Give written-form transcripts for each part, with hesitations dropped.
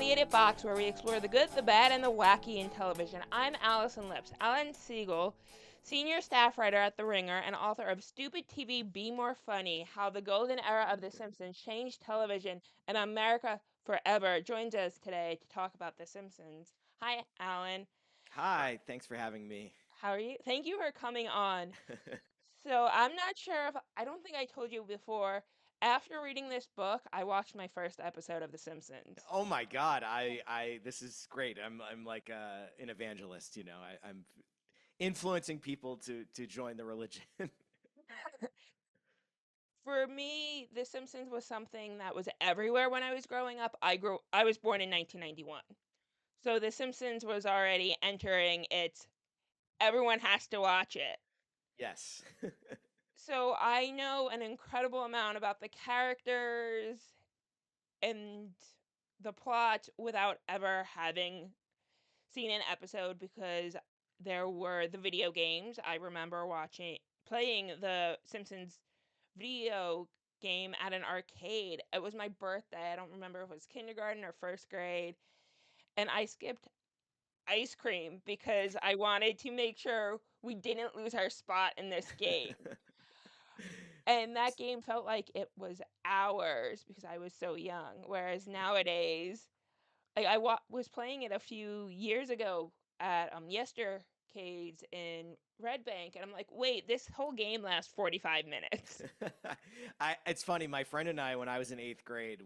Creative Box, where we explore the good, the bad, and the wacky in television. I'm Allison Lips. Alan Siegel, senior staff writer at The Ringer and author of Stupid TV Be More Funny: How the Golden Era of The Simpsons Changed Television and America Forever, joins us today to talk about The Simpsons. Hi, Alan. Hi, thanks for having me. How are you? Thank you for coming on. So, I'm not sure if I don't think I told you before. After reading this book, I watched my first episode of The Simpsons. Oh my God, this is great. I'm like an evangelist, you know. I'm influencing people to join the religion. For me, The Simpsons was something that was everywhere when I was growing up. I was born in 1991. So The Simpsons was already entering its everyone has to watch it. Yes. So I know an incredible amount about the characters and the plot without ever having seen an episode because there were the video games. I remember playing the Simpsons video game at an arcade. It was my birthday. I don't remember if it was kindergarten or first grade. And I skipped ice cream because I wanted to make sure we didn't lose our spot in this game. And that game felt like it was hours because I was so young. Whereas nowadays, was playing it a few years ago at Yestercades in Red Bank, and I'm like, wait, this whole game lasts 45 minutes. It's funny, my friend and I, when I was in eighth grade,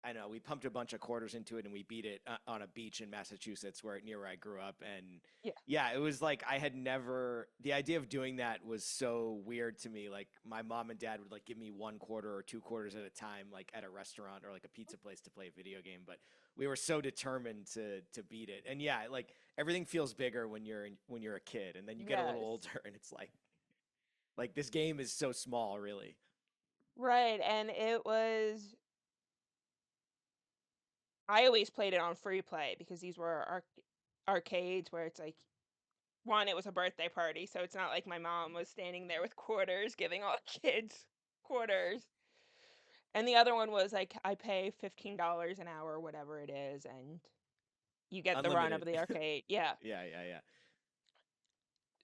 I know we pumped a bunch of quarters into it and we beat it on a beach in Massachusetts near where I grew up. And Yeah. yeah, it was like the idea of doing that was so weird to me. Like my mom and dad would like give me one quarter or two quarters at a time, like at a restaurant or like a pizza place to play a video game. But we were so determined to beat it. And yeah, like everything feels bigger when you're a kid, and then you get a little Yes. older and it's like this game is so small, really. Right, and I always played it on free play because these were arcades where it's like, one, it was a birthday party, so it's not like my mom was standing there with quarters giving all kids quarters. And the other one was like, I pay $15 an hour, whatever it is, and you get the run of Unlimited. the arcade. Yeah. Yeah, yeah, yeah.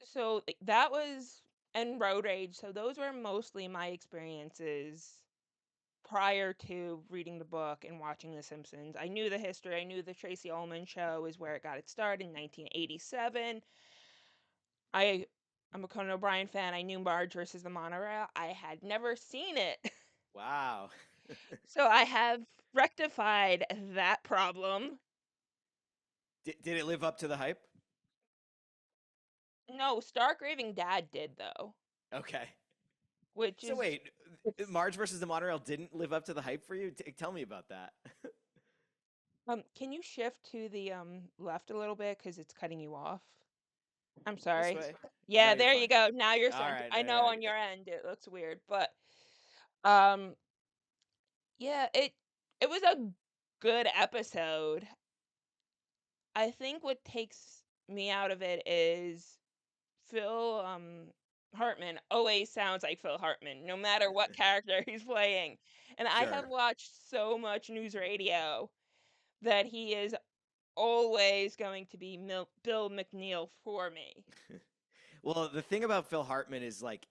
So that was, and Road Rage. So those were mostly my experiences prior to reading the book and watching The Simpsons. I knew the history. I knew the Tracy Ullman show is where it got its start in 1987. I I'm a Conan O'Brien fan. I knew Marge versus the Monorail. I had never seen it. Wow. So I have rectified that problem. Did it live up to the hype? No, Stark Raving Dad did though, Okay. which So is wait, Marge versus the Monorail didn't live up to the hype for you? Tell me about that. can you shift to the left a little bit cuz it's cutting you off? I'm This sorry. way? No, Yeah, you're there you fine. go. Now you're All centered. right, I all know right. on your end it looks weird, but um yeah, it was a good episode. I think what takes me out of it is Phil Hartman always sounds like Phil Hartman, no matter what character he's playing. And I have Sure. watched so much news radio that he is always going to be Bill McNeil for me. Well, the thing about Phil Hartman is like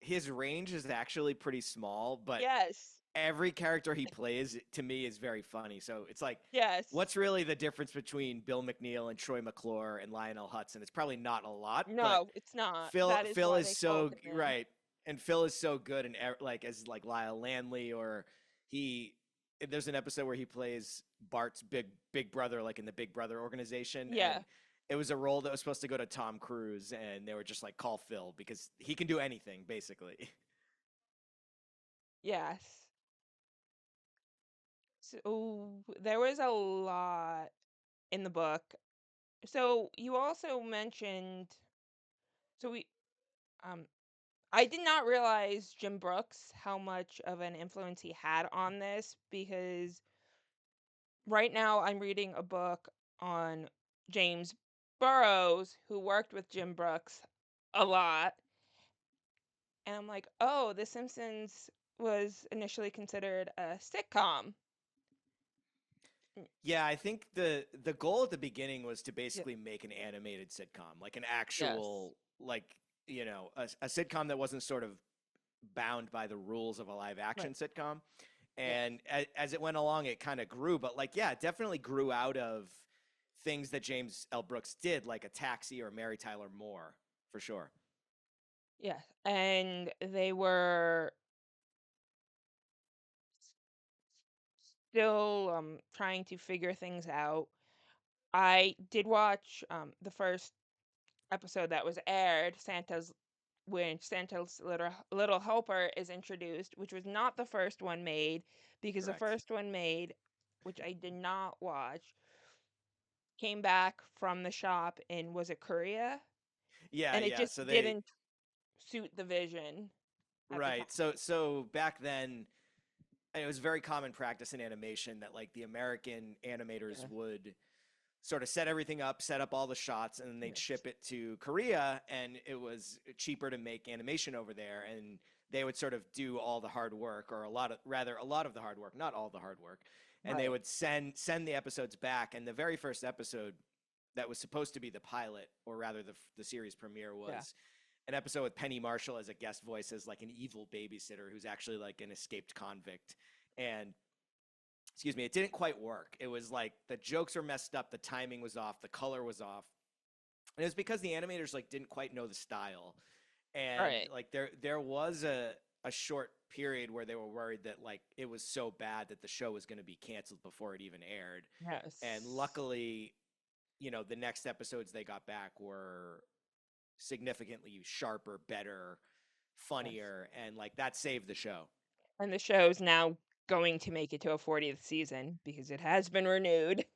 his range is actually pretty small, but Yes. every character he plays to me is very funny. So it's like, Yes. what's really the difference between Bill McNeil and Troy McClure and Lionel Hudson? It's probably not a lot, but No, it's not. Phil That is Phil why is they called him in. right, and Phil is so good, and like as like Lyle Landley, or he. There's an episode where he plays Bart's big brother, like in the Big Brother organization, Yeah. and it was a role that was supposed to go to Tom Cruise, and they were just like, call Phil because he can do anything basically. Yes. So there was a lot in the book. So you also mentioned so we um I did not realize Jim Brooks how much of an influence he had on this because right now I'm reading a book on James Burrows who worked with Jim Brooks a lot, and I'm like, "Oh, The Simpsons was initially considered a sitcom." Yeah, I think the goal at the beginning was to Yeah. basically make an animated sitcom, like an Yes. actual like a sitcom that wasn't sort of bound by the rules of a live Right. action sitcom. Yes. And as it went along, it kind of grew, but like yeah, it definitely grew out of things that James L. Brooks did, like a Taxi or Mary Tyler Moore, for sure. Yes. And they were still trying to figure things out. I did watch the first episode that was aired, Santa's when Santa's little helper is introduced, which was not the first one made, because the Correct. first one made, which I did not watch, came back from the shop in, was it Korea? Yeah, And it yeah. just So they didn't suit the vision at the time. right. So back then, and it was very common practice in animation that like the American animators Yeah. would sort of set everything up, set up all the shots, and then they'd Yes. ship it to Korea, and it was cheaper to make animation over there, and they would sort of do all the hard work, or a lot of the hard work, not all the hard work, and they Right. would send the episodes back. And the very first episode that was supposed to be the pilot, or rather the series premiere, Yeah. was an episode with Penny Marshall as a guest voice as like an evil babysitter who's actually like an escaped convict. And excuse me, it didn't quite work. It was like the jokes were messed up, the timing was off, the color was off. And it was because the animators like didn't quite know the style. And Right. like there was a short period where they were worried that like it was so bad that the show was going to be canceled before it even aired. And Yes. luckily, the next episodes they got back were significantly sharper, better, Yes. funnier, and like that saved the show. And the show's now going to make it to a 40th season because it has been renewed.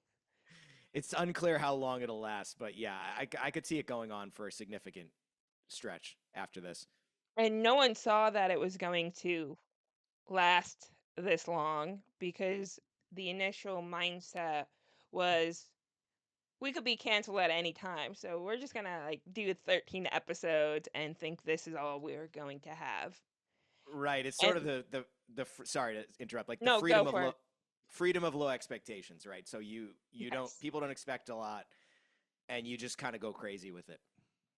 It's unclear how long it'll last, but yeah, I could see it going on for a significant stretch after this. And no one saw that it was going to last this long because the initial mindset was we could be canceled at any time. So we're just going to like do 13 episodes and think this is all we're going to have. Right, it's sort of And sorry to interrupt, like the no, go for it. freedom of low expectations, right? So you don't Yes. people don't expect a lot, and you just kind of go crazy with it.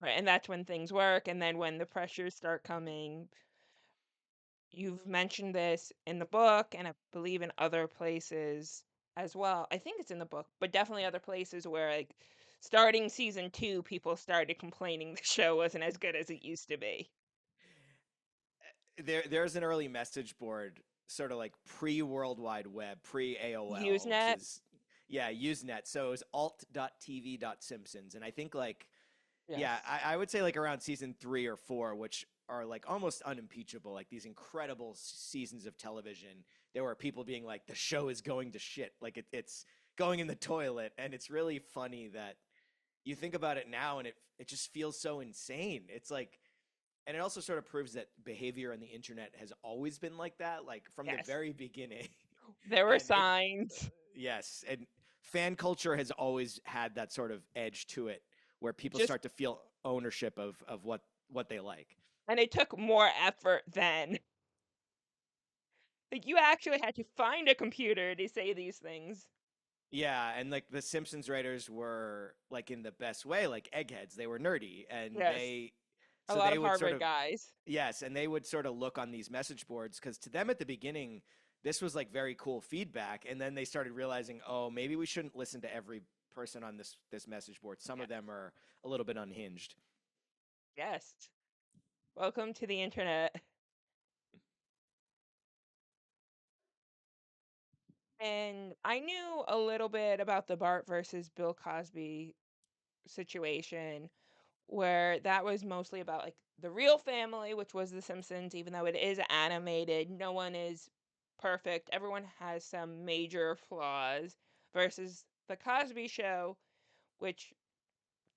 Right. And that's when things work. And then when the pressures start coming, you've mentioned this in the book and I believe in other places as well. I think it's in the book, but definitely other places where like starting season 2, people started complaining the show wasn't as good as it used to be. There's an early message board, sort of like pre World Wide Web, pre AOL, which Usenet? is yeah, Usenet. So it was alt.tv.simpsons, and I think like yeah, Yes. I would say like around season 3 or 4, which are like almost unimpeachable, like these incredible seasons of television. There were people being like, the show is going to shit, like it's going in the toilet, and it's really funny that you think about it now, and it just feels so insane. It's like, and it also sort of proves that behavior on the internet has always been like that, like from the Yes. very beginning. There were And it signs. yes, and fan culture has always had that sort of edge to it, where people Just start to feel ownership of what they like. and it took more effort then. Like you actually had to find a computer to say these things. Yeah, and like the Simpsons writers were like in the best way, like eggheads. They were nerdy, and Yes. A so lot they of would sort Harvard of guys. yes, and they would sort of look on these message boards because to them at the beginning, this was like very cool feedback, and then they started realizing, oh, maybe we shouldn't listen to every person on this message board. Some of Yes. them are a little bit unhinged. Yes. Welcome to the internet. And I knew a little bit about the Bart versus Bill Cosby situation, where that was mostly about like the real family, which was The Simpsons, even though it is animated, no one is perfect. Everyone has some major flaws, versus The Cosby Show, which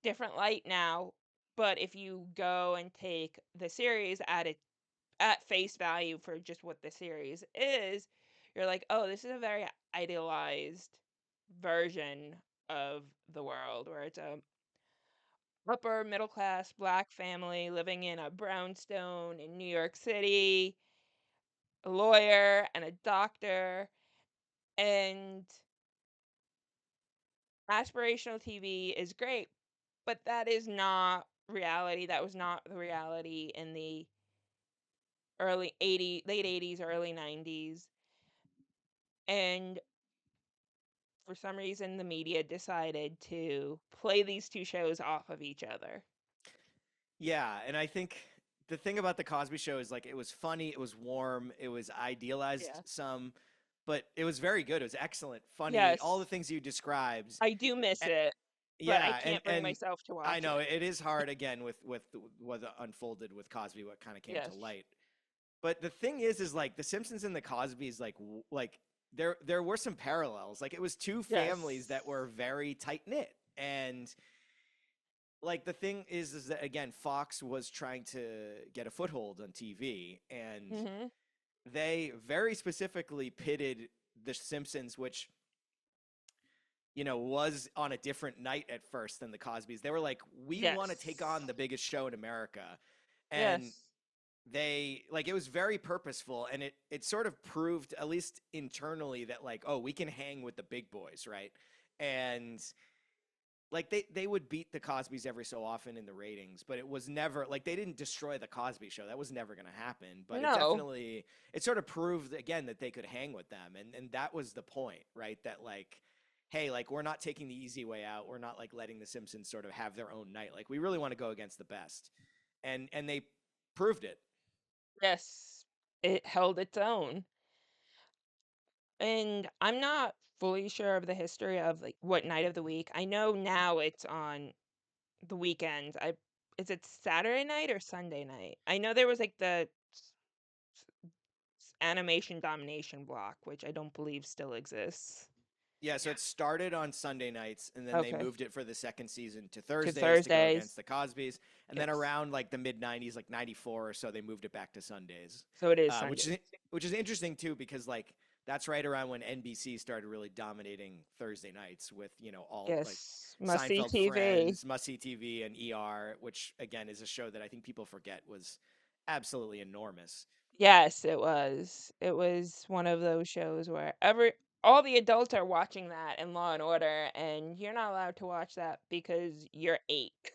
different light now, but if you go and take the series at face value for just what the series is, you're like, "Oh, this is a very idealized version of the world where it's a upper middle class black family living in a brownstone in New York City, a lawyer and a doctor, and aspirational TV is great, but that is not reality. That was not the reality in the late 80s, early 90s. And for some reason, the media decided to play these two shows off of each other. Yeah, and I think the thing about the Cosby Show is like it was funny, it was warm, it was idealized Yes. some, but it was very good. It was excellent, funny, all the Yes. things you described. I do miss A- it, but I Yeah, can't bring and myself to I watch know it. it is hard again with what unfolded with Cosby, what kind of came to Yes. light. But the thing is like The Simpsons and the Cosbys, like there were some parallels. Like it was two families Yes. that were very tight knit, and like the thing is that again, Fox was trying to get a foothold on TV, and Mhm. they very specifically pitted The Simpsons, which was on a different night at first than the Cosbys. They were like, we want to take Yes. on the biggest show in America, and Yes. they like it was very purposeful, and it sort of proved at least internally that like, oh, we can hang with the big boys, right? And like they would beat the Cosbys every so often in the ratings, but it was never like they didn't destroy the Cosby Show. That was never going to happen. But No. it sort of proved again that they could hang with them, and that was the point, right? That like, hey, like we're not taking the easy way out. We're not like letting the Simpsons sort of have their own night. Like we really want to go against the best, and they proved it. Yes. It held its own. And I'm not fully sure of the history of like what night of the week. I know now it's on the weekends. I Is it Saturday night or Sunday night? I know there was like the animation domination block, which I don't believe still exists. Yeah, so it started on Sunday nights, and then they Okay. moved it for the second season to To Thursdays to go against Thursdays. the Cosbys, and then Yes. around like the mid '90s, like '94 or so, they moved it back to Sundays, So it is which is Sundays. interesting too because like that's right around when NBC started really dominating Thursday nights with all like Yes. Must see Seinfeld, TV. Friends, Must See TV, and ER, which again is a show that I think people forget was absolutely enormous. Yes, it was. It was one of those shows where all the adults are watching that in Law and Order, and you're not allowed to watch that because you're 8,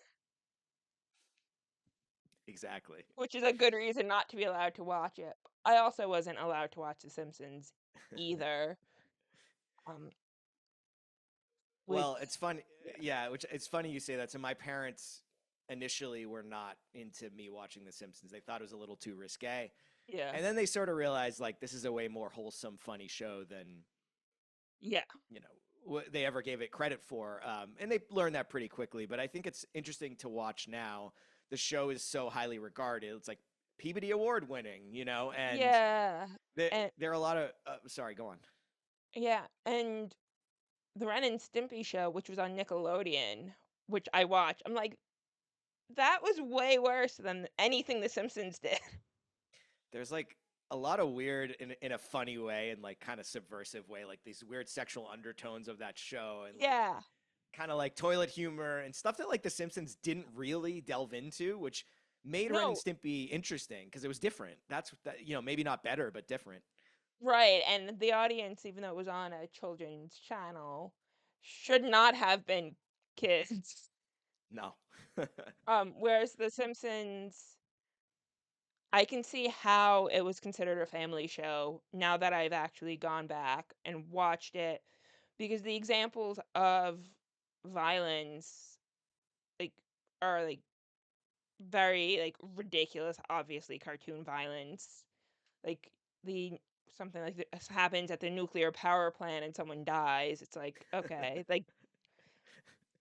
Exactly. which is a good reason not to be allowed to watch it. I also wasn't allowed to watch The Simpsons either. Um, which Well, it's funny. Yeah, Yeah, which it's funny you say that. So my parents initially were not into me watching The Simpsons. They thought it was a little too risque. yeah, And then they sort of realized like this is a way more wholesome, funny show than, yeah, what they ever gave it credit for. And they learned that pretty quickly. But I think it's interesting to watch now. The show is so highly regarded. It's like Peabody Award winning, and yeah, and there are a lot of. Sorry, go on. yeah, and the Ren and Stimpy show, which was on Nickelodeon, which I watched. I'm like, that was way worse than anything The Simpsons did. There's like a lot of weird in a funny way and like kind of subversive way, like these weird sexual undertones of that show and like Yeah. kind of like toilet humor and stuff that like The Simpsons didn't really delve into, which made Ren and No, Stimpy interesting because it was different. That's that maybe not better, but different. right, and the audience, even though it was on a children's channel, should not have been kids. No. Whereas The Simpsons, I can see how it was considered a family show now that I've actually gone back and watched it, because the examples of violence, like, are, like, very, like, ridiculous, obviously cartoon violence. Like, the something like this happens at the nuclear power plant and someone dies, it's like, okay, like,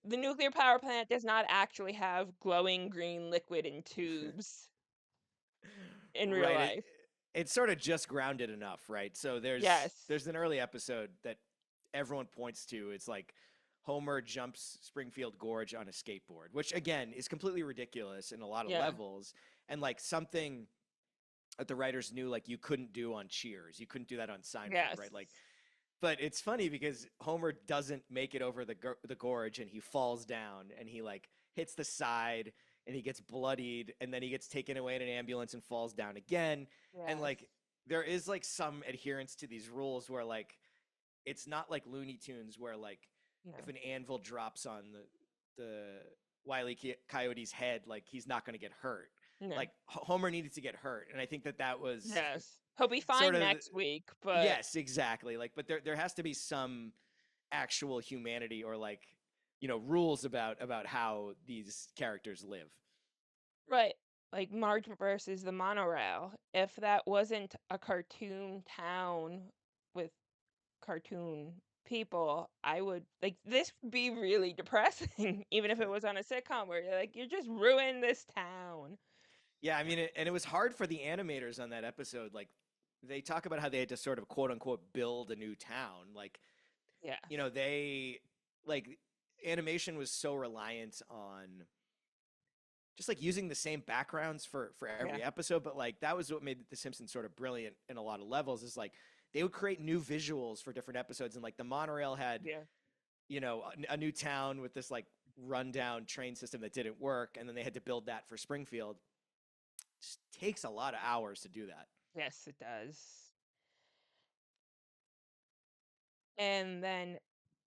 the nuclear power plant does not actually have glowing green liquid in tubes in real Right. life. It's sort of just grounded enough, right? So Yes. there's an early episode that everyone points to. It's like Homer jumps Springfield Gorge on a skateboard, which again is completely ridiculous in a lot of Yeah. levels, and like something that the writers knew like you couldn't do on Cheers. You couldn't do that on Seinfeld, Yes. right? Like, but it's funny because Homer doesn't make it over the gorge and he falls down and he like hits the side and he gets bloodied and then he gets taken away in an ambulance and falls down again. And Yes. like there is like some adherence to these rules where like it's not like Looney Tunes where like if No. an anvil drops on the Wile E. Coyote's head, like he's not going to get hurt. No. Like Homer needed to get hurt, and I think that that was Yes. He'll be sort fine of next week, but yes, exactly. Like, but there has to be some actual humanity or like rules about how these characters live. right. Like Marge versus the monorail. If that wasn't a cartoon town with cartoon people, I would like this would be really depressing, even if it was on a sitcom where you're like, you just ruined this town. Yeah, I mean, and it was hard for the animators on that episode. Like, they talk about how they had to sort of quote unquote build a new town. Like, Yes. they like animation was so reliant on just like using the same backgrounds for Yeah. every episode, but like that was what made the Simpsons sort of brilliant in a lot of levels. Is like they would create new visuals for different episodes, and like the monorail had Yeah. a new town with this like rundown train system that didn't work, and then they had to build that for Springfield. Just takes a lot of hours to do that. Yes, it does. And then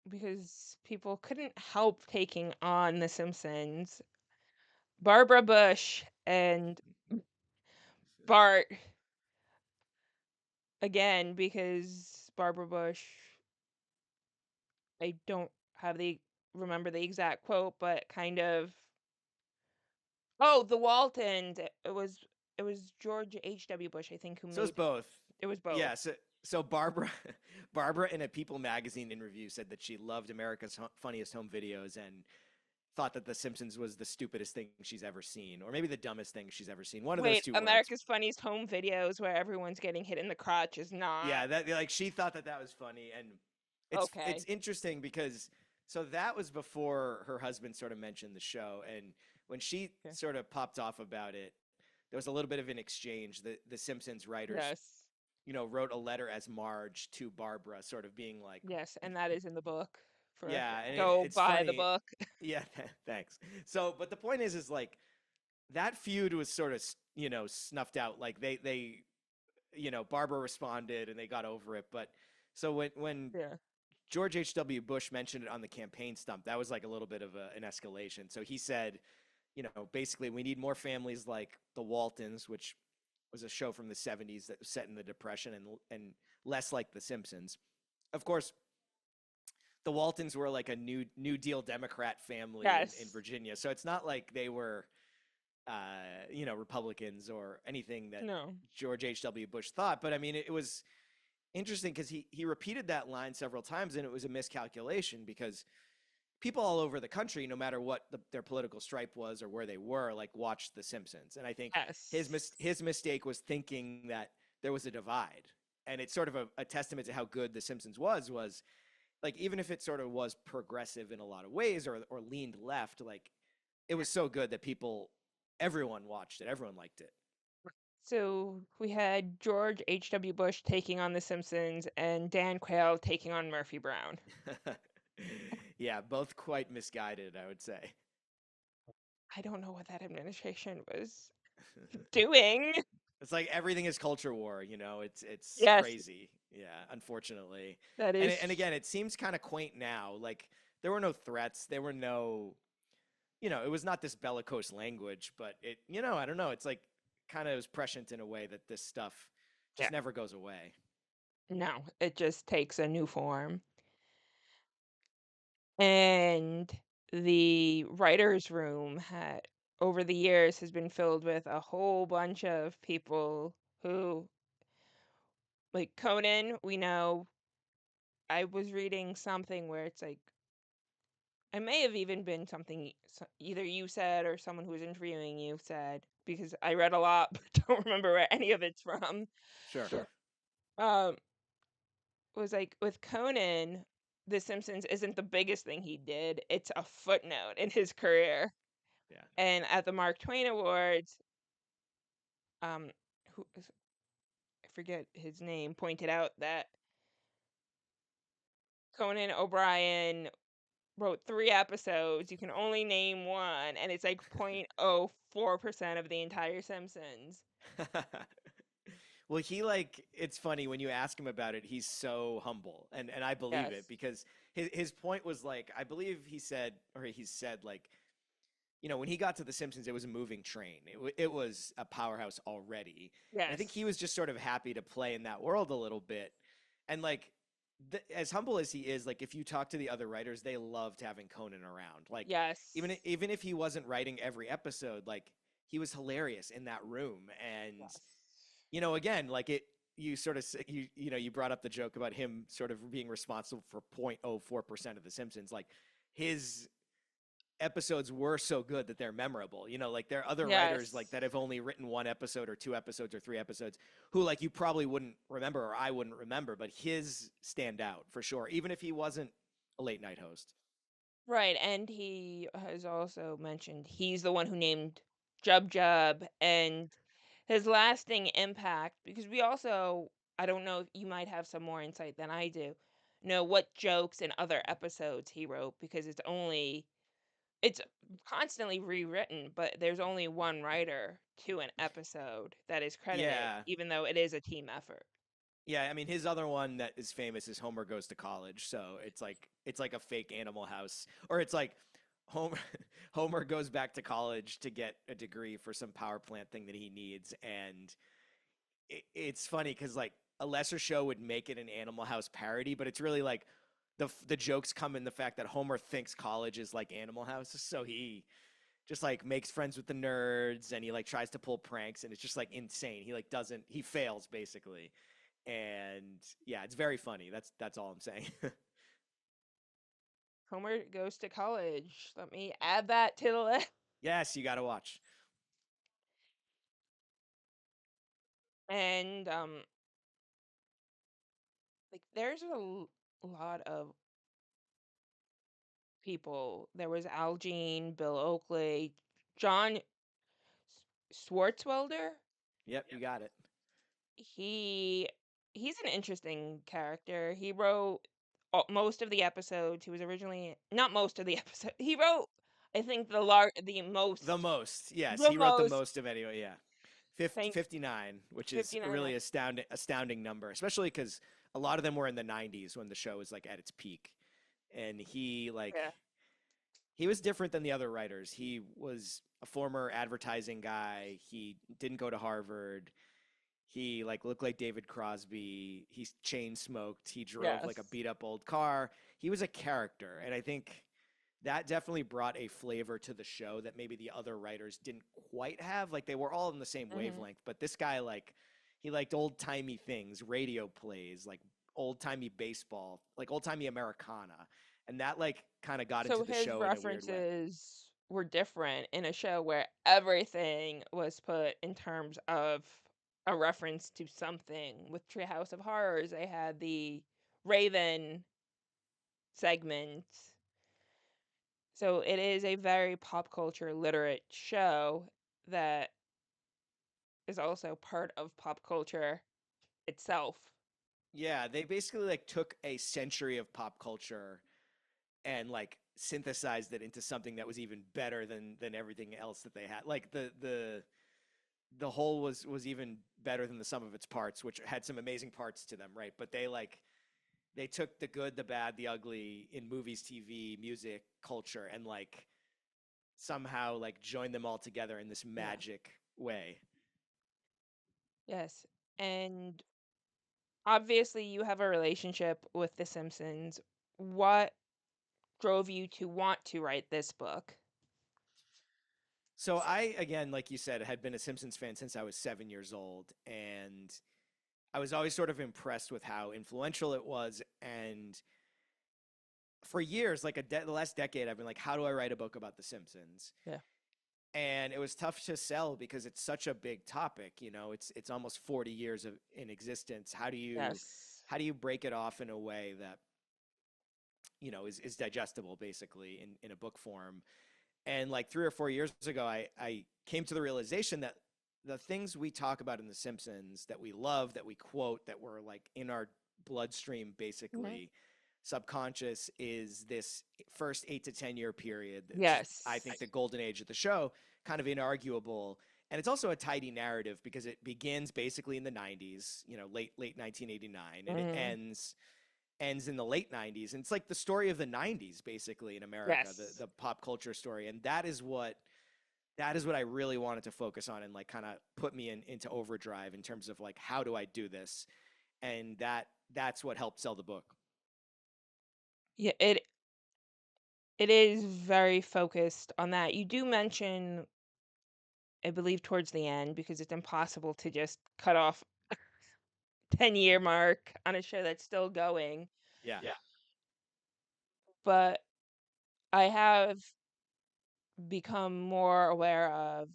because people couldn't help taking on The Simpsons, Barbara Bush and Bart again, because Barbara Bush, I don't have the remember the exact quote, but kind of oh, the Waltons. It was George H.W. Bush, I think, who So it's made both. it was both. Yeah. So Barbara, Barbara in a People magazine interview said that she loved America's Funniest Home Videos and thought that The Simpsons was the stupidest thing she's ever seen, or maybe the dumbest thing she's ever seen. One of those Wait, two words. America's Funniest Home Videos where everyone's getting hit in the crotch is not Yeah, that like she thought that that was funny, and it's okay. interesting because so that was before her husband sort of mentioned the show, and when she Yeah. sort of popped off about it, there was a little bit of an exchange. The Simpsons writers, Yes. wrote a letter as Marge to Barbara, sort of being like, Yes, and that is in the book. For yeah, and go it's buy the funny. book. Yeah, thanks. So, but the point is like that feud was sort of snuffed out. Like they Barbara responded and they got over it. But so when Yeah. George H.W. Bush mentioned it on the campaign stump, that was like a little bit of an escalation. So he said, basically we need more families like the Waltons, which was a show from the 70s that was set in the Depression, and less like the Simpsons. Of course, the Waltons were like a New Deal Democrat family in Yes. Virginia. So it's not like they were Republicans or anything that No. George H.W. Bush thought. But I mean, it was interesting because he repeated that line several times, and it was a miscalculation because people all over the country, no matter what their political stripe was or where they were, like watched The Simpsons. And I think Yes. his mistake was thinking that there was a divide. And it's sort of a testament to how good The Simpsons was like even if it sort of was progressive in a lot of ways or leaned left, like it was so good that everyone watched it, everyone liked it. So we had George H.W. Bush taking on The Simpsons and Dan Quayle taking on Murphy Brown. Yeah, both quite misguided, I would say. I don't know what that administration was doing. It's like everything is culture war, it's Yes, crazy. Yeah, unfortunately. that And is again, it seems kind of quaint now. Like there were no threats, there were no, it was not this bellicose language, but I don't know, it's like kind of was prescient in a way that this stuff yeah. just never goes away. No, it just takes a new form. And the writer's room had over the years has been filled with a whole bunch of people who like Conan, we know I was reading something where it's like I may have even been something either you said or someone who was interviewing you said because I read a lot but don't remember where any of it's from. Sure. Sure. Um was like with Conan, The Simpsons isn't the biggest thing he did. It's a footnote in his career. Yeah. And at the Mark Twain Awards, who I forget his name, pointed out that Conan O'Brien wrote 3 episodes. You can only name one, and it's like 0.04% of the entire Simpsons. Well, he like it's funny when you ask him about it, he's so humble. And I believe Yes. it because his point was like, I believe he said like, when he got to The Simpsons, it was a moving train. It was a powerhouse already. And I think he Yes. was just sort of happy to play in that world a little bit. And like, as humble as he is, like if you talk to the other writers, they loved having Conan around. Like Yes. even if he wasn't writing every episode, like he was hilarious in that room. And Yes. again, like you sort of you brought up the joke about him sort of being responsible for 0.04% of The Simpsons. Like his episodes were so good that they're memorable. Like there are other writers like Yes. that have only written one episode or two episodes or three episodes who like you probably wouldn't remember or I wouldn't remember, but his stand out for sure, even if he wasn't a late night host. Right, and he has also mentioned he's the one who named Jub Jub and his lasting impact because we also I don't know if you might have some more insight than I do. Know what jokes and other episodes he wrote because it's constantly rewritten, but there's only one writer to an episode that is credited, Yeah. even though it is a team effort. Yeah, I mean his other one that is famous is Homer Goes to College. So it's like a fake Animal House, or it's like Homer Homer goes back to college to get a degree for some power plant thing that he needs, and it's funny because like a lesser show would make it an Animal House parody, but it's really like the jokes come in the fact that Homer thinks college is like Animal House, so he just like makes friends with the nerds and he like tries to pull pranks and it's just like insane. He like doesn't he fails basically. And yeah, it's very funny. That's all I'm saying. Homer Goes to College. Let me add that to the list. Yes, you got to watch. And like there's lot of people. There was Al Jean, Bill Oakley, John Swartzwelder. Yep, you got it. He he's an interesting character. He wrote most of the episodes. He was originally not most of the episode. He wrote I think The most. Yes, the he wrote the most most of anyway, yeah. thank 59, which is a 59. really astounding number, especially cuz a lot of them were in the 90s when the show was like at its peak. And Yeah. he was different than the other writers. He was a former advertising guy. He didn't go to Harvard. He like looked like David Crosby. He chain smoked. He drove Yes. like a beat up old car. He was a character, and I think that definitely brought a flavor to the show that maybe the other writers didn't quite have. Like they were all in the same Mhm. wavelength, but this guy like he liked old timey things, radio plays, like old timey baseball, like old timey Americana, and that like kind of got into So the his show in a weird way. references were different in a show where everything was put in terms of a reference to something. With Treehouse of Horrors, they had the Raven segment. So it is a very pop culture literate show that is also part of pop culture itself. Yeah, they basically like took a century of pop culture and like synthesized it into something that was even better than everything else that they had. Like the whole was even better than the sum of its parts, which had some amazing parts to them, right? But they took the good, the bad, the ugly in movies, TV, music, culture, and like somehow like joined them all together in this Yeah. magic way. Yes. And obviously you have a relationship with The Simpsons. What drove you to want to write this book? So I, again, like you said, had been a Simpsons fan since I was 7 years old, and I was always sort of impressed with how influential it was. And for years, like the last decade, I've been like, how do I write a book about The Simpsons? Yeah. And it was tough to sell because it's such a big topic. It's almost 40 years in existence. Yes. How do you break it off in a way that is digestible, basically in a book form? And like 3 or 4 years ago, I came to the realization that the things we talk about in The Simpsons that we love, that we quote, that were like in our bloodstream, Mhm. basically subconscious, is this first 8 to 10 year period, which is, I Yes. think, the golden age of the show, kind of inarguable. And it's also a tidy narrative because it begins basically in the 90s, late 1989, and it Mhm. ends ends in the late 90s. And it's like the story of the 90s basically in America, Yes. the pop culture story. And that is what I really wanted to focus on and like kind of put me into overdrive in terms of like how do I do this? And that's what helped sell the book. Yeah, it is very focused on that. You do mention, I believe, towards the end, because it's impossible to just cut off 10-year mark on a show that's still going. Yeah. Yeah. But I have become more aware of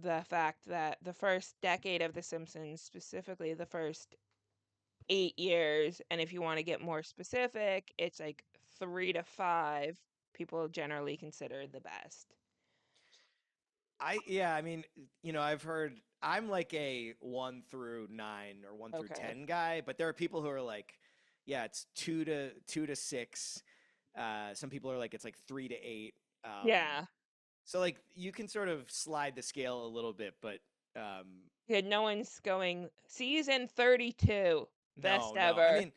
the fact that the first decade of The Simpsons, specifically the first 8 years, and if you want to get more specific, it's like 3 to 5, people generally consider the best. Yeah, I mean, I've heard I'm like a 1 through 9 or 1 through Okay. 10 guy, but there are people who are like, yeah, it's 2 to 6. Some people are like it's like 3 to 8. Yeah. So like you can sort of slide the scale a little bit, but um, Yeah, no one's going season 32, no, best no. I ever. mean,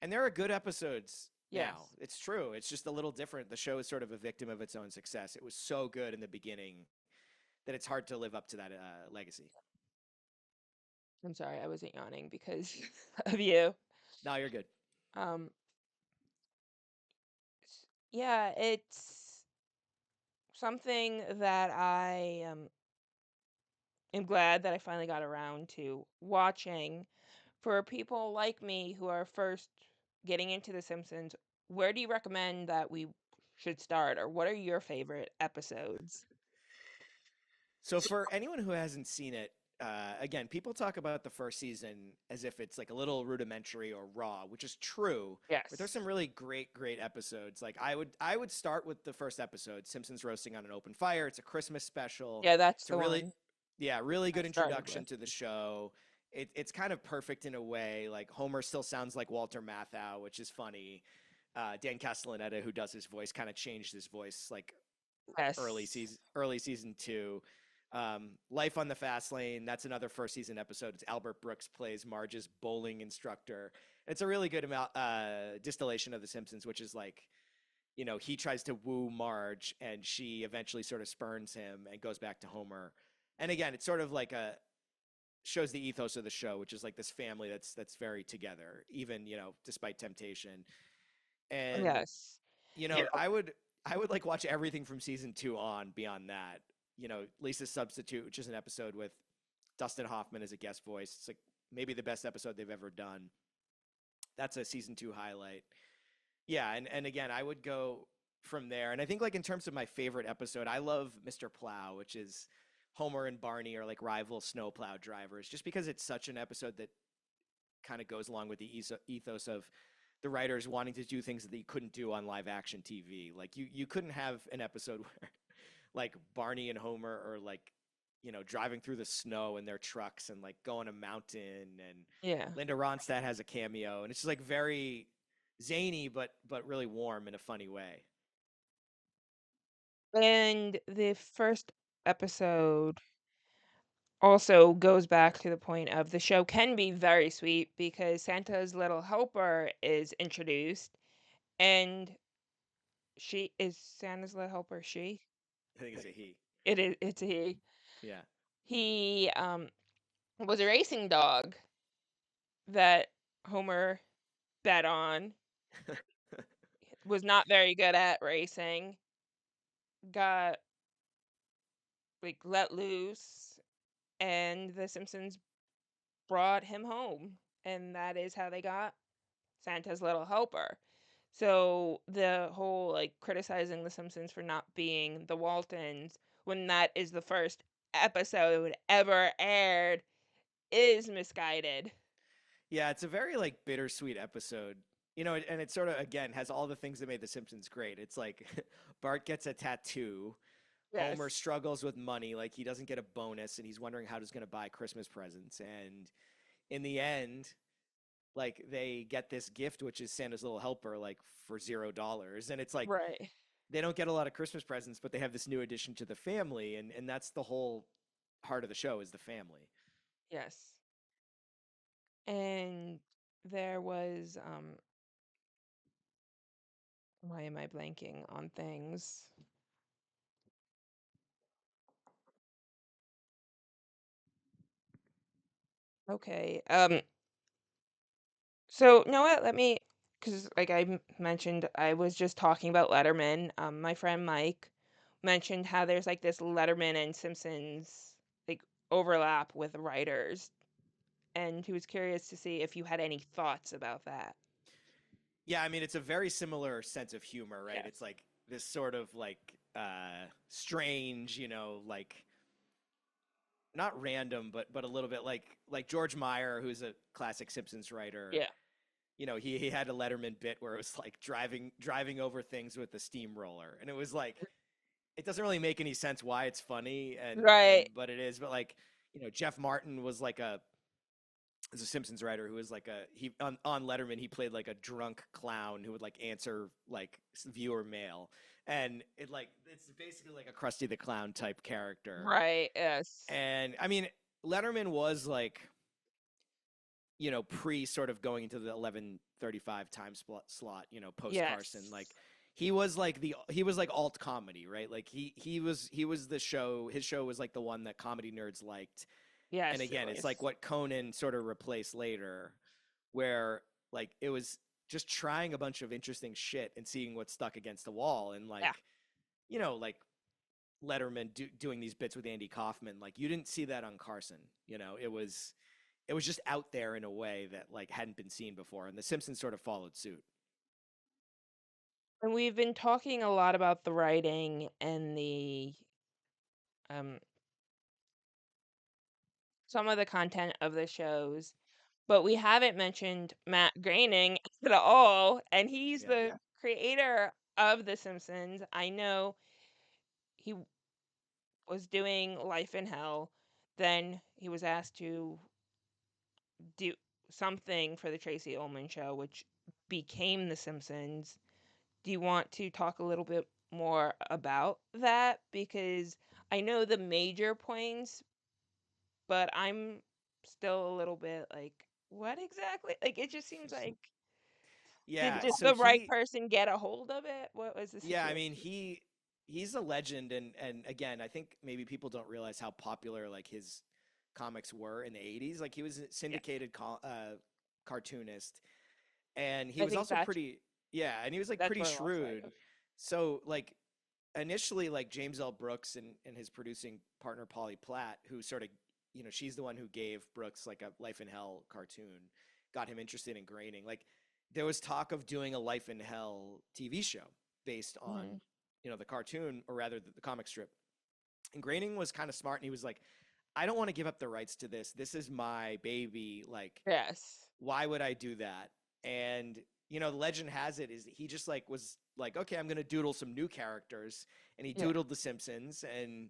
and there are good episodes now. Yes. It's true. It's just a little different. The show is sort of a victim of its own success. It was so good in the beginning that it's hard to live up to that legacy. I'm sorry, I wasn't yawning because of you. No, you're good. Um, yeah, it's something that I am glad that I finally got around to watching. For people like me who are first getting into The Simpsons, where do you recommend that we should start, or what are your favorite episodes? So for anyone who hasn't seen it, again, people talk about the first season as if it's like a little rudimentary or raw, which is true. But there's Yes. some really great, great episodes. Like I would start with the first episode, Simpsons roasting on an open fire. It's a Christmas special. Yeah, that's It's a the really, one yeah, really I good started introduction with. to the show. It's kind of perfect in a way. Like Homer still sounds like Walter Matthau, which is funny. Dan Castellaneta, who does his voice, kind of changed his voice like Yes. early season two. Life on the Fast Lane. That's another first season episode. It's Albert Brooks plays Marge's bowling instructor. It's a really good amount distillation of The Simpsons, which is like he tries to woo Marge and she eventually sort of spurns him and goes back to Homer. And again, it's sort of like a shows the ethos of the show, which is like this family that's very together, even despite temptation. And Yes. I would like watch everything from season 2 on beyond that. Lisa's Substitute, which is an episode with Dustin Hoffman as a guest voice. It's like maybe the best episode they've ever done. That's a season 2 highlight. Yeah, and again, I would go from there. And I think like in terms of my favorite episode, I love Mr. Plow, which is Homer and Barney are like rival snowplow drivers, just because it's such an episode that kind of goes along with the ethos of the writers wanting to do things that they couldn't do on live action TV. Like you couldn't have an episode where like Barney and Homer are like driving through the snow in their trucks and like going a mountain, and Yeah. Linda Ronstadt has a cameo, and it's just like very zany but really warm in a funny way. And the first episode also goes back to the point of the show can be very sweet because Santa's little helper is introduced, and she is Santa's little helper. She I think it's a he. it's a he. Yeah. He was a racing dog that Homer bet on. Was not very good at racing. Got like let loose, and the Simpsons brought him home, and that is how they got Santa's little helper. So the whole like criticizing the Simpsons for not being the Waltons when that is the first episode ever aired is misguided. Yeah, it's a very like bittersweet episode. And it sort of again has all the things that made The Simpsons great. It's like Bart gets a tattoo. Homer Yes. struggles with money, like he doesn't get a bonus, and he's wondering how he's going to buy Christmas presents. And in the end, like they get this gift, which is Santa's little helper, like for $0. And it's like Right. they don't get a lot of Christmas presents, but they have this new addition to the family, and that's the whole heart of the show is the family. Yes. And there was, why am I blanking on things? Okay, so, you know what? Let me, because like mentioned, I was just talking about Letterman. My friend Mike mentioned how there's like this Letterman and Simpsons like overlap with writers, and he was curious to see if you had any thoughts about that. Yeah, I mean it's a very similar sense of humor, right? It's Yes. like this sort of like strange, like not random, but a little bit like George Meyer, who's a classic Simpsons writer. Yeah. He had a Letterman bit where it was like driving over things with a steamroller, and it was like it doesn't really make any sense why it's funny, and Right. but it is. But like Jeff Martin was like a Simpsons writer who was like he on Letterman he played like a drunk clown who would like answer like viewer mail, and it's basically like a Krusty the Clown type character. Right. Yes. And I mean, Letterman was like, pre sort of going into the 11:35 time slot, post Carson. Like Yes. he was like alt comedy, right? Like he was the show. His show was like the one that comedy nerds liked. And Yes, it again, it's like was. what Conan sort of replaced later, where like it was just trying a bunch of interesting shit and seeing what stuck against the wall. And Yeah. like Letterman doing these bits with Andy Kaufman, like you didn't see that on Carson. It was just out there in a way that like hadn't been seen before, and The Simpsons sort of followed suit. And we've been talking a lot about the writing and the um some of the content of the shows, but we haven't mentioned Matt Groening at all, and he's Yeah, the creator of The Simpsons. I know he was doing Life in Hell, then he was asked to do something for the Tracy Ullman Show, which became The Simpsons. Do you want to talk a little bit more about that? Because I know the major points, but I'm still a little bit like, what exactly? Like, it just seems like, did yeah. just So the right he, person get a hold of it? What was the yeah. I mean, situation? he's a legend, and again, I think maybe people don't realize how popular like his comics were in the '80s. Like he was a Yeah, syndicated cartoonist, and he I was think also pretty, yeah, and he was like that's pretty what I'll say. shrewd. So like initially like James L. Brooks and his producing partner Polly Platt, who sort of she's the one who gave Brooks like a Life in Hell cartoon, got him interested in graining. Like there was talk of doing a Life in Hell TV show based on Mhm. the cartoon, or rather the comic strip. And Groening was kind of smart, and he was like, I don't want to give up the rights to this. This is my baby. Like, Yes. why would I do that? And the legend has it is that he just like was like, okay, I'm gonna doodle some new characters, and he Yeah. doodled the Simpsons, and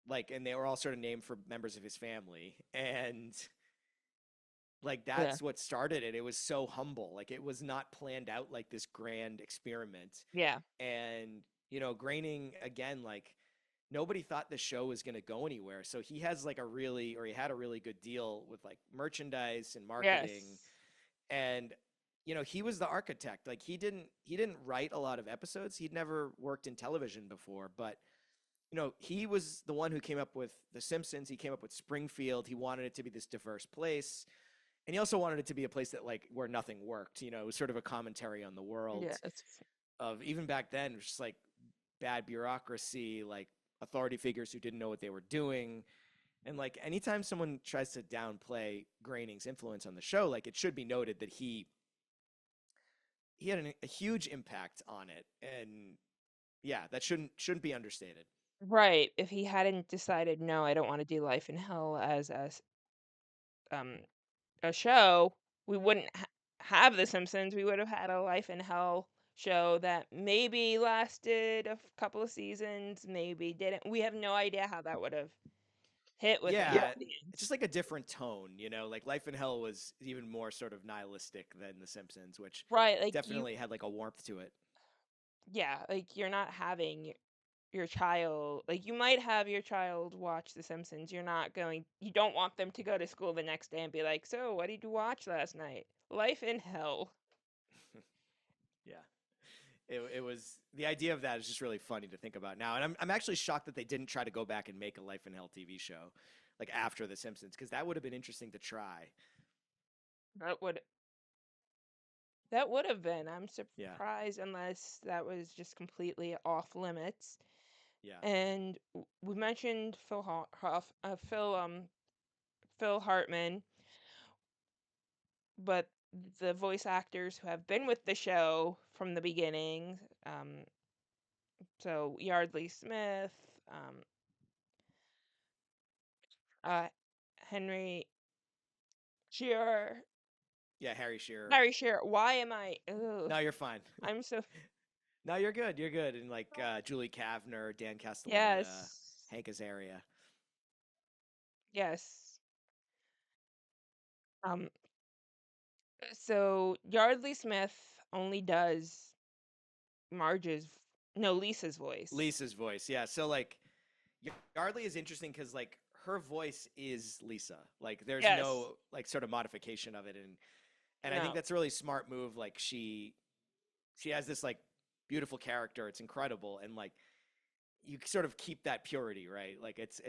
they were all sort of named for members of his family, and like Yeah. that's what started it. It was so humble, like it was not planned out like this grand experiment. Yeah. And Groening again, like nobody thought the show was going to go anywhere. So he had a really good deal with like merchandise and marketing. Yes. And he was the architect. Like he didn't write a lot of episodes. He'd never worked in television before, but he was the one who came up with The Simpsons. He came up with Springfield. He wanted it to be this diverse place. And he also wanted it to be a place that like where nothing worked. It was sort of a commentary on the world Yes. of even back then, it was just like bad bureaucracy, like authority figures who didn't know what they were doing. And like anytime someone tries to downplay Groening's influence on the show, like it should be noted that he had a huge impact on it. And yeah, that shouldn't be understated. Right. If he hadn't decided, no, I don't want to do Life in Hell as um a show, we wouldn't have The Simpsons. We would have had a Life in Hell show that maybe lasted couple of seasons, maybe didn't. We have no idea how that would have hit with an Yeah, it's just audience. like a different tone, like Life in Hell was even more sort of nihilistic than The Simpsons, which Right, like you definitely had like a warmth to it. yeah, like you're not having your child like you might have your child watch The Simpsons. You don't want them to go to school the next day and be like, "So, what did you watch last night?" Life in Hell. Yeah. It was the idea of that is just really funny to think about now, and I'm actually shocked that they didn't try to go back and make a Life in Hell TV show, like after The Simpsons, because that would have been interesting to try. That would that would have been. I'm Yeah, surprised unless that was just completely off limits. yeah, And we mentioned Phil Hartman, but the voice actors who have been with the show from the beginning, so Yardley Smith, um, uh, Henry Shearer, yeah. Harry Shearer. Harry Shearer. Why am I? Ugh, No, you're fine. I'm so No, you're good. You're good. And like Julie Kavner, Dan Castellaneta, yes, Hank Azaria. yes. Um, so Yardley Smith only does Marge's, no, Lisa's voice. Lisa's voice. Yeah. So like Yardley is interesting because like her voice is Lisa. Like there's Yes, no like sort of modification of it, and I think no, that's a really smart move. Like she has this like beautiful character. It's incredible, and like you sort of keep that purity, right? Like it's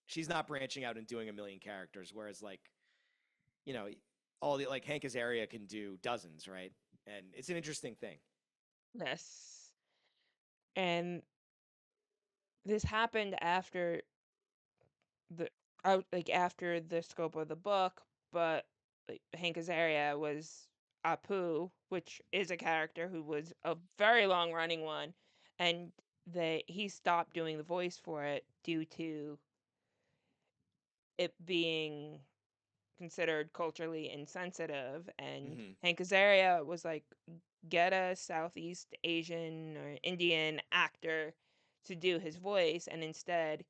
she's not branching out and doing a million characters, whereas like you know all the like Hank Azaria can do dozens, right? And it's an interesting thing. yes. And this happened after the out like after the scope of the book, but like Hank Azaria was Apu, which is a character who was a very long running one, and he stopped doing the voice for it due to it being considered culturally insensitive. And Hmm. Hank Azaria was like, get a Southeast Asian or Indian actor to do his voice, and instead,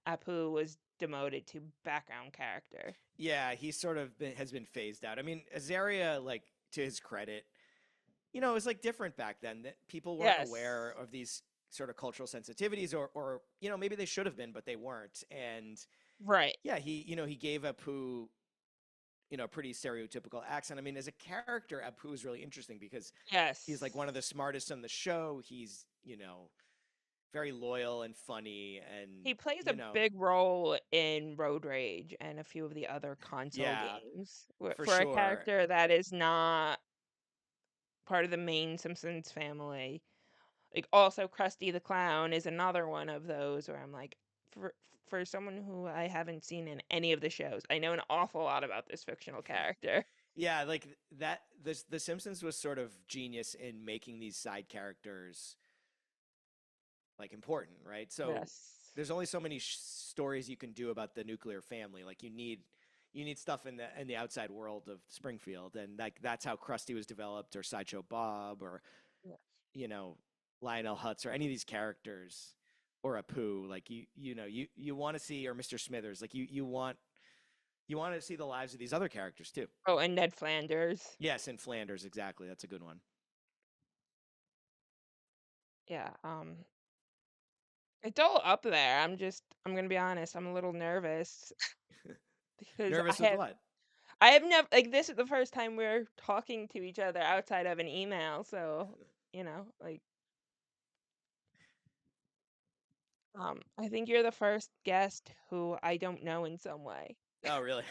Apu was demoted to background character. Yeah, he sort of has been phased out. I mean, Azaria, like to his credit, it was like different back then. That people weren't aware Yes. of these sort of cultural sensitivities, or maybe they should have been, but they weren't. And Right. yeah, he gave Apu pretty stereotypical accent. I mean, as a character, Apu is really interesting because he's like one of Yes. the smartest on the show. He's very loyal and funny, and He plays a you know, big role in Road Rage and a few of the other console yeah, games. for For a sure. character that is not part of the main Simpsons family. Like also Krusty the Clown is another one of those where I'm like, for for someone who I haven't seen in any of the shows, I know an awful lot about this fictional character. Yeah, like that. The Simpsons was sort of genius in making these side characters like important, right? So Yes. there's only so many stories you can do about the nuclear family. Like you need stuff in the outside world of Springfield, and like that's how Krusty was developed, or Sideshow Bob, or Yes. you know Lionel Hutz, or any of these characters, or Apu. Like you want to see, or Mr. Smithers. Like you want to see the lives of these other characters too. Oh, and Ned Flanders. Yes, in Flanders, exactly. That's a good one. Yeah. It's all up there. I'm gonna be honest, I'm a little nervous because Nervous with what? I have never like this is the first time we're talking to each other outside of an email, so like I think you're the first guest who I don't know in some way. Oh, really?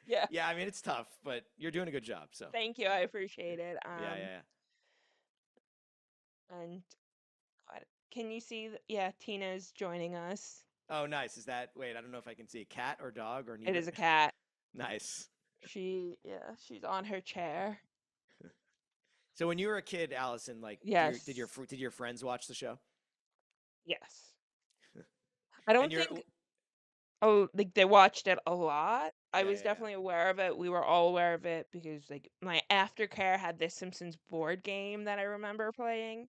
Yeah. Yeah, I mean it's tough, but you're doing a good job. So Thank you. I appreciate it. yeah, yeah, yeah. And God, can you see yeah, Tina's joining us. Oh, nice. Is that wait? I don't know if I can see a cat or dog or It neither. is a cat. Nice. Yeah, she's on her chair. So when you were a kid, Allison, like, Yes. did your friends watch the show? Yes. I And don't you're think oh like they watched it a lot. I yeah, was yeah, yeah. definitely aware of it. We were all aware of it because like my aftercare had this Simpsons board game that I remember playing.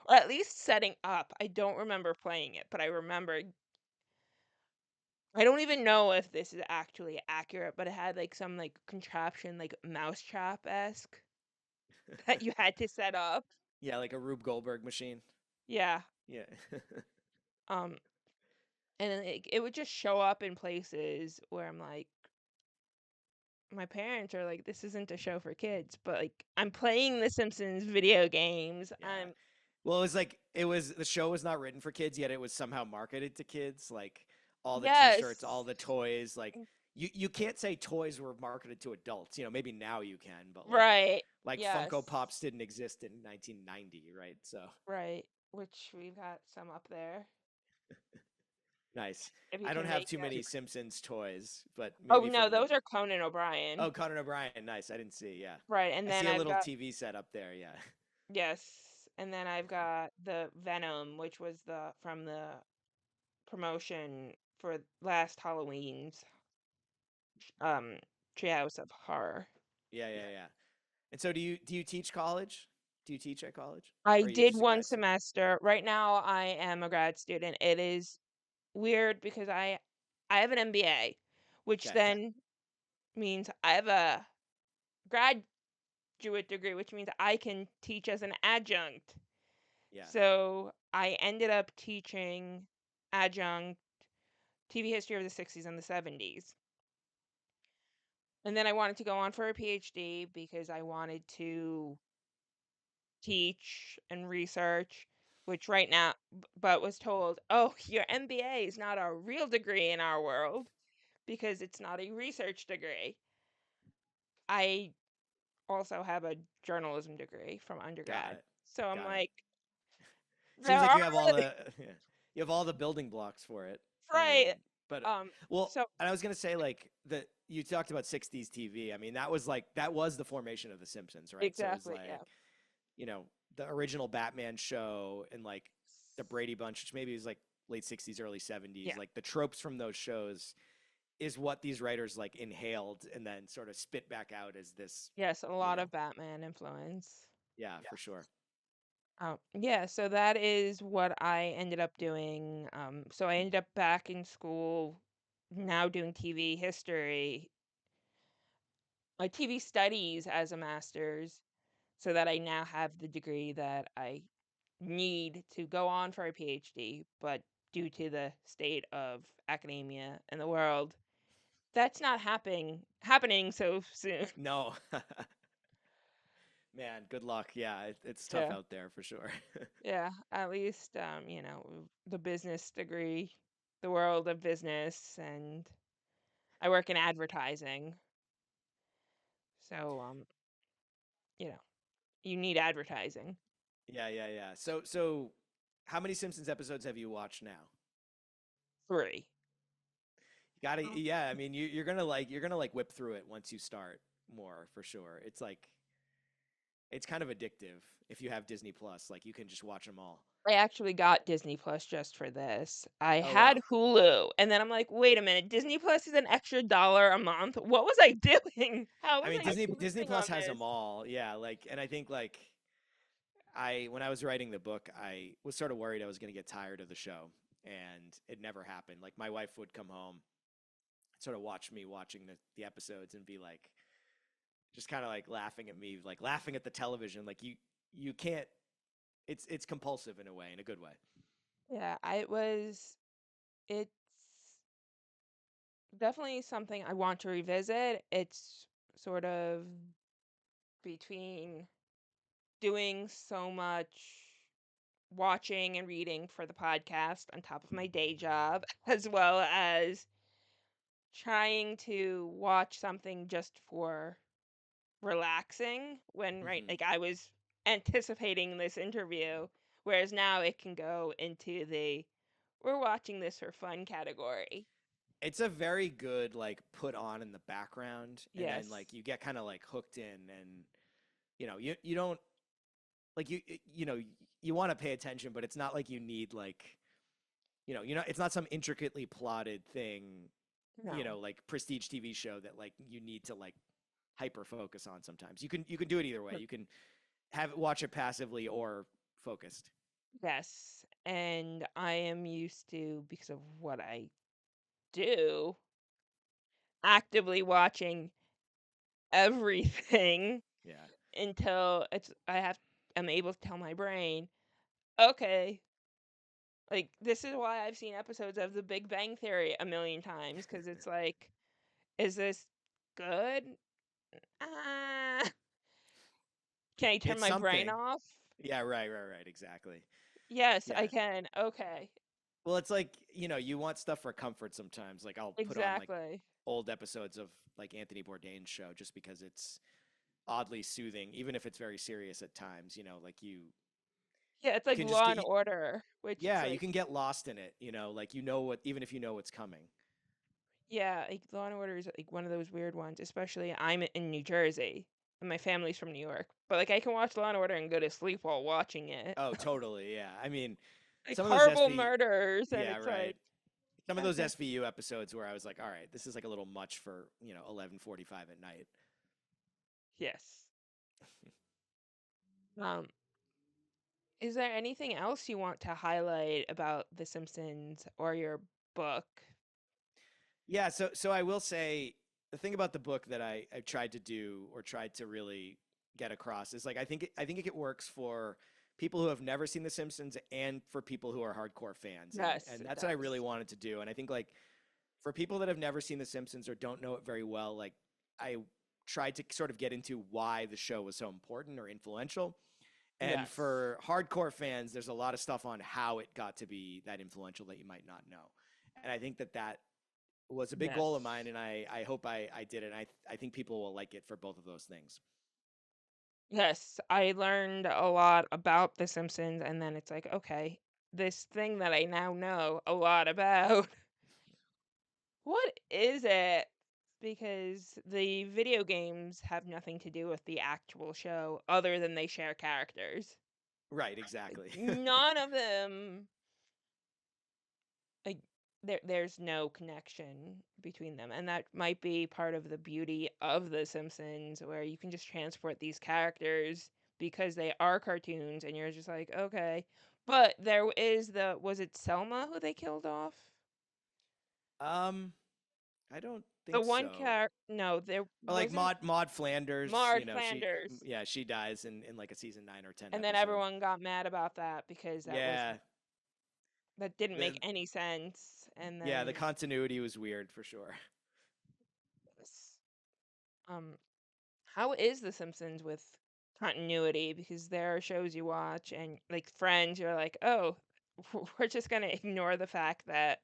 Or at least setting up. I don't remember playing it, but I remember I don't even know if this is actually accurate, but it had like some like contraption like mousetrap-esque that you had to set up. Yeah, like a Rube Goldberg machine. Yeah. Yeah. Um and then it would just show up in places where I'm like my parents are like, "This isn't a show for kids," but, like, I'm playing the Simpsons video games, Yeah. Well, it was like the show was not written for kids, yet it was somehow marketed to kids. Like all the T-shirts, all Yes. the toys. Like you can't say toys were marketed to adults. Maybe now you can, but Right. like Yes. Funko Pops didn't exist in 1990, right? So Right. Which we've got some up there, nice. if you I don't can have make too it. many Simpsons toys, but Oh, maybe no, from the those are Conan O'Brien. Conan O'Brien. Nice. I didn't see. Yeah, Right, and I then see a I've little got TV set up there. Yeah, yes, and then I've got the Venom, which was the from the promotion for last Halloween's, um, Treehouse of Horror. yeah. And so, do you teach college? Do you teach at college, I or are you did just a one grad student? semester. Right now, I am a grad student. It is weird because I have an MBA, which Okay. then means I have a graduate degree, which means I can teach as an adjunct. Yeah. So I ended up teaching adjunct TV history of the 60s and the 70s. And then I wanted to go on for a PhD because I wanted to teach and research, which right now, but was told, oh, your MBA is not a real degree in our world because it's not a research degree. I also have a journalism degree from Got undergrad. it. So I'm Got it. like, there Seems like are you have all the you have all the building blocks for it. I mean, right. but Um, well, so and I was gonna say like you talked about '60s TV. I mean, that was the formation of The Simpsons, right? So it was exactly, like yeah. you know the original Batman show and like the Brady Bunch, which maybe was like late '60s, early '70s. Yeah. Like the tropes from those shows is what these writers like inhaled and then sort of spit back out as this, Yes, a you lot know, of Batman influence. yeah, for sure. Yeah, so that is what I ended up doing. So I ended up back in school now doing TV history, like TV studies as a master's, so that I now have the degree that I need to go on for a PhD, but due to the state of academia and the world, that's not happening so soon. No, man, good luck. Yeah, it's tough Yeah. out there for sure. Yeah, at least the business degree, the world of business, and I work in advertising. So you know, you need advertising. Yeah. So how many Simpsons episodes have you watched now? 3. You gotta, Oh. yeah. I mean, you're gonna like whip through it once you start more for sure. It's like it's kind of addictive if you have Disney Plus. Like you can just watch them all. I actually got Disney Plus just for this. I Oh had wow. Hulu, and then I'm like, wait a minute, Disney Plus is an extra dollar a month. What was I doing? How I was mean, I Disney sleeping on Plus has this? them all. Yeah, like, and I think like I when I was writing the book, I was sort of worried I was gonna get tired of the show, and it never happened. Like my wife would come home, sort of watch me watching the episodes, and be like, just kind of like laughing at me, like laughing at the television. Like you can't. It's compulsive in a way, in a good way. Yeah, I was. It's definitely something I want to revisit. It's sort of between doing so much watching and reading for the podcast on top of my day job, as well as trying to watch something just for relaxing when, right, Hmm. like I was anticipating this interview, whereas now it can go into the we're watching this for fun category. It's a very good like put on in the background, and then Yes. like you get kind of like hooked in, and you don't like you know you want to pay attention, but it's not like you need like it's not some intricately plotted thing, No. like prestige TV show that like you need to like hyper focus on. Sometimes you can do it either way. You can watch it passively or focused. Yes. And I am used to, because of what I do, actively watching everything Yeah. until I'm able to tell my brain, okay, like this is why I've seen episodes of The Big Bang Theory a million times, because it's like, is this good. Uh, can I turn It's my brain something. off? Yeah, right, exactly. Yes, I Yeah. can. Okay. Well, it's like, you want stuff for comfort sometimes. Like I'll put on like Exactly. old episodes of like Anthony Bourdain's show just because it's oddly soothing, even if it's very serious at times, like Yeah, it's you like can just Law get and Order, which it's yeah, you like, can get lost in it, like what even if you know what's coming. yeah, like Law and Order is like one of those weird ones, especially I'm in New Jersey and my family's from New York. But like I can watch Law and Order and go to sleep while watching it. Oh, totally. Yeah. I mean, Like some of those horrible SV murders and yeah, it's right. like, Some of those okay. SVU episodes where I was like, all right, this is like a little much for, 11:45 at night. Yes. Um, is there anything else you want to highlight about The Simpsons or your book? Yeah, so I will say the thing about the book that I've tried to do or tried to really get across is like I think it works for people who have never seen The Simpsons and for people who are hardcore fans. And Yes, and it that's what I really does. wanted to do. And I think like for people that have never seen The Simpsons or don't know it very well, like I tried to sort of get into why the show was so important or influential. And Yes. for hardcore fans, there's a lot of stuff on how it got to be that influential that you might not know. And I think that was a big goal of mine, Yes. and I hope I did it. And I think people will like it for both of those things. Yes, I learned a lot about The Simpsons, and then it's like, okay, this thing that I now know a lot about, what is it? Because the video games have nothing to do with the actual show other than they share characters. Right, Like, exactly. none of them, like, there's no connection between them. And that might be part of the beauty of The Simpsons, where you can just transport these characters because they are cartoons, and you're just like, okay. But there is was it Selma who they killed off? um, I don't The think one so. character, no, there Or like wasn't. Maud Flanders, Mard Flanders. she dies in like a season 9 or 10 And then episode. everyone got mad about that because Yeah, that didn't make the any sense. And yeah the then continuity was weird for sure. s- um how is The Simpsons with continuity? Because there are shows you watch and like Friends, you're like, oh, we're just gonna ignore the fact that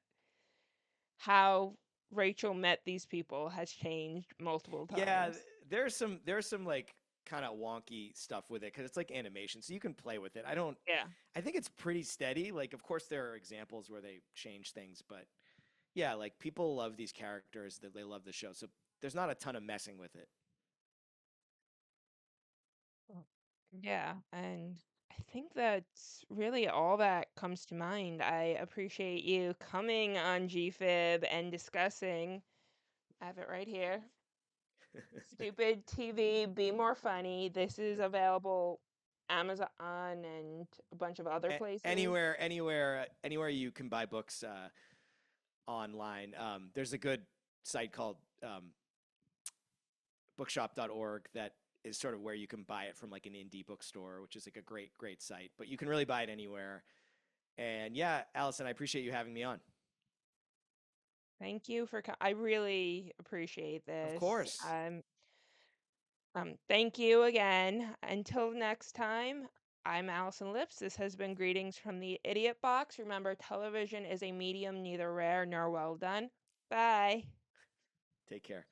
how Rachel met these people has changed multiple Yeah, times. there's some like kind of wonky stuff with it because it's like animation, so you can play with it. Yeah. I think it's pretty steady. Like, of course, there are examples where they change things, but yeah, like people love these characters, that they love the show, so there's not a ton of messing with it. Oh, yeah, and I think that's really all that comes to mind. I appreciate you coming on GFib and discussing. I have it right here. Stupid TV, Be More Funny. This is available Amazon and a bunch of other places. Anywhere you can buy books online. There's a good site called bookshop.org that is sort of where you can buy it from like an indie bookstore, which is like a great site. But you can really buy it anywhere. And yeah, Allison, I appreciate you having me on. Thank you for I really appreciate Of this. course. Thank you again. Until next time, I'm Allison Lips. This has been Greetings from the Idiot Box. Remember, television is a medium neither rare nor well done. Bye. Take care.